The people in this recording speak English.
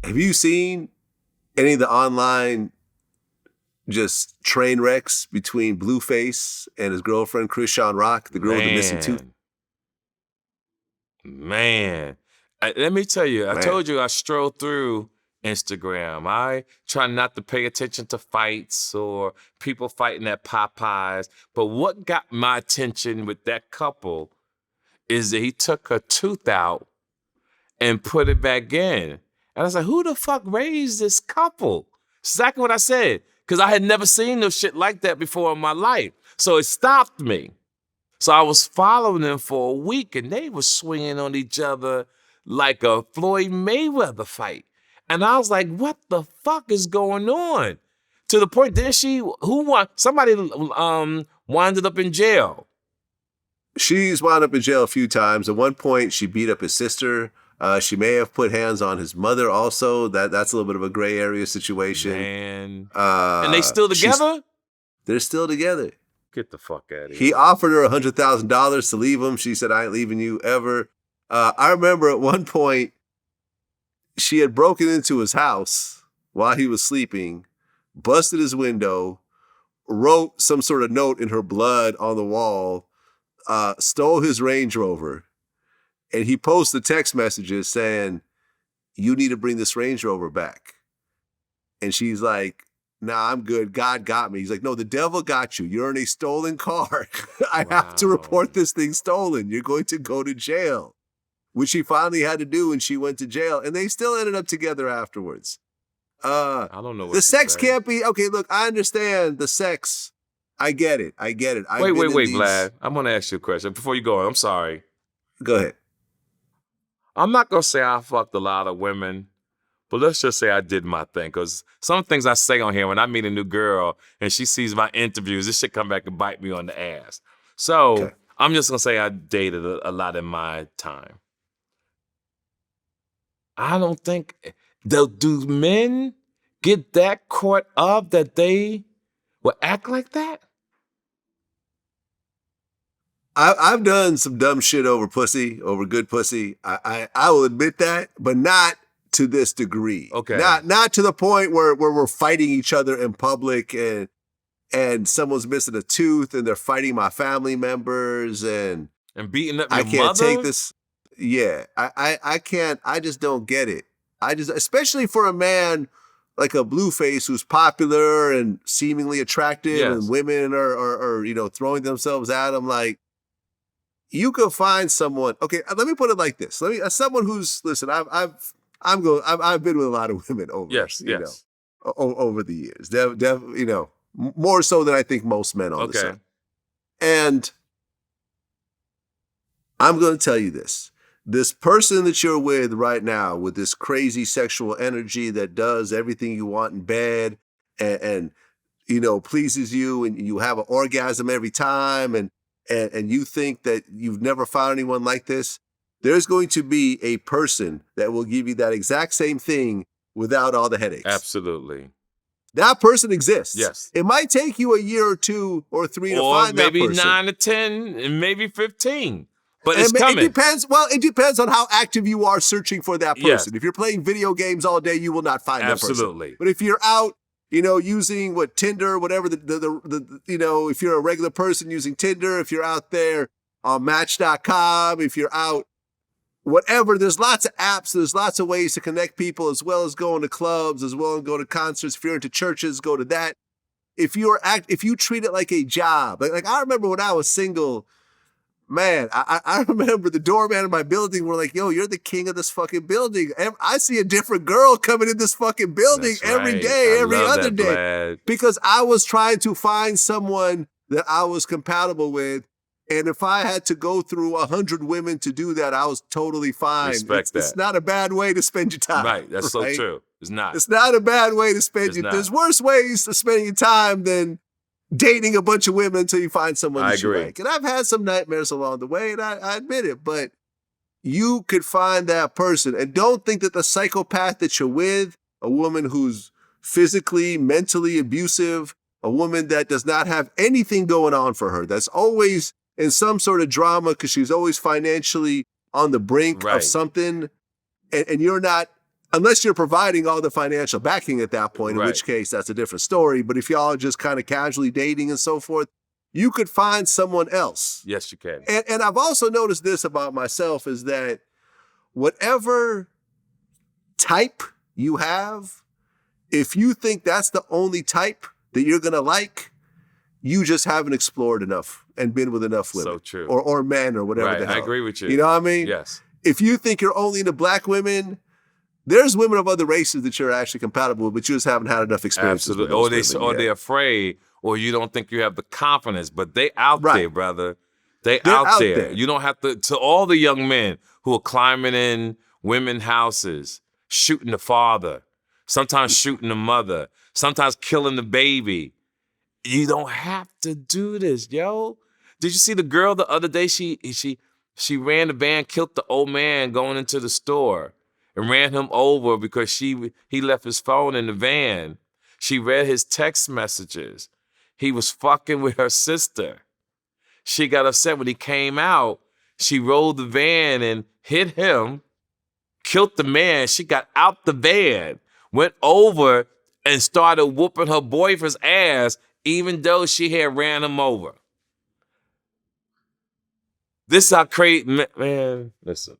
Have you seen any of the online just train wrecks between Blueface and his girlfriend, Chrisean Rock, the girl with the missing tooth? Man. Let me tell you, I told you I strolled through Instagram. I try not to pay attention to fights or people fighting at Popeyes. But what got my attention with that couple is that he took her tooth out and put it back in. And I was like, who the fuck raised this couple? Exactly what I said. Because I had never seen no shit like that before in my life. So it stopped me. So I was following them for a week, and they were swinging on each other like a Floyd Mayweather fight. And I was like, what the fuck is going on? To the point, who won? Somebody winded up in jail. She's wound up in jail a few times. At one point, she beat up his sister. She may have put hands on his mother also. That's a little bit of a gray area situation. Man. And they still together? They're still together. Get the fuck out of here. He offered her $100,000 to leave him. She said, I ain't leaving you ever. I remember at one point, she had broken into his house while he was sleeping, busted his window, wrote some sort of note in her blood on the wall, stole his Range Rover, and he posted text messages saying, you need to bring this Range Rover back. And she's like, nah, I'm good. God got me. He's like, no, the devil got you. You're in a stolen car. I have to report this thing stolen. You're going to go to jail, which she finally had to do, and she went to jail. And they still ended up together afterwards. I don't know what the sex can't be, okay, look, I understand the sex. I get it. Wait, Vlad. I'm going to ask you a question. Before you go on, I'm sorry. Go ahead. I'm not going to say I fucked a lot of women, but let's just say I did my thing. Because some things I say on here, when I meet a new girl and she sees my interviews, this shit come back and bite me on the ass. So I'm just going to say I dated a lot in my time. I don't think, do men get that caught up that they will act like that? I've done some dumb shit over pussy, over good pussy. I will admit that, but not to this degree. Okay. Not to the point where we're fighting each other in public and someone's missing a tooth and they're fighting my family members and beating up your mother. I can't take this. Yeah, I can't. I just don't get it. Especially for a man like a Blueface who's popular and seemingly attractive, and women are throwing themselves at him. You could find someone. Okay, let me put it like this. As someone who's I've been with a lot of women over over the years. More so than I think most men on the side. And I'm going to tell you this. This person that you're with right now, with this crazy sexual energy that does everything you want in bed and pleases you, and you have an orgasm every time, and you think that you've never found anyone like this, there's going to be a person that will give you that exact same thing without all the headaches. Absolutely. That person exists. Yes. It might take you a year or 2 or 3 to find that person. Or maybe 9 to 10 and maybe 15. But it's coming. It depends. Well, it depends on how active you are searching for that person. Yes. If you're playing video games all day, you will not find that person. Absolutely. But if you're out, using Tinder, whatever if you're a regular person using Tinder, if you're out there on Match.com, if you're out, whatever, there's lots of apps, there's lots of ways to connect people, as well as going to clubs, as well as going to concerts. If you're into churches, go to that. If you treat it like a job, like I remember when I was single, man, I remember the doorman in my building were like, yo, you're the king of this fucking building. I see a different girl coming in this fucking building every day, every other day. Vlad. Because I was trying to find someone that I was compatible with. And if I had to go through 100 women to do that, I was totally fine. Respect that. It's not a bad way to spend your time. Right, that's so true. It's not. It's not a bad way to spend your time. There's worse ways to spend your time than dating a bunch of women until you find someone that you like. And I've had some nightmares along the way, and I admit it, but you could find that person. And don't think that the psychopath that you're with, a woman who's physically, mentally abusive, a woman that does not have anything going on for her, that's always in some sort of drama because she's always financially on the brink of something, and you're not unless you're providing all the financial backing at that point, in Right. which case that's a different story. But if y'all are just kind of casually dating and so forth, you could find someone else. Yes, you can. And I've also noticed this about myself is that whatever type you have, if you think that's the only type that you're going to like, you just haven't explored enough and been with enough women. So true. Or men or whatever Right, the hell. I agree with you. You know what I mean? Yes. If you think you're only into black women, there's women of other races that you're actually compatible with, but you just haven't had enough experiences. Absolutely. With those women yet. They're afraid, or you don't think you have the confidence, but they out Right. there, brother. They're out out there. there. You don't have to all the young men who are climbing in women's houses, shooting the father, sometimes shooting the mother, sometimes killing the baby. You don't have to do this, yo. Did you see the girl the other day? She ran the van, killed the old man going into the store and ran him over because he left his phone in the van. She read his text messages. He was fucking with her sister. She got upset when he came out. She rolled the van and hit him, killed the man. She got out the van, went over and started whooping her boyfriend's ass, even though she had ran him over. This is how crazy, man, listen.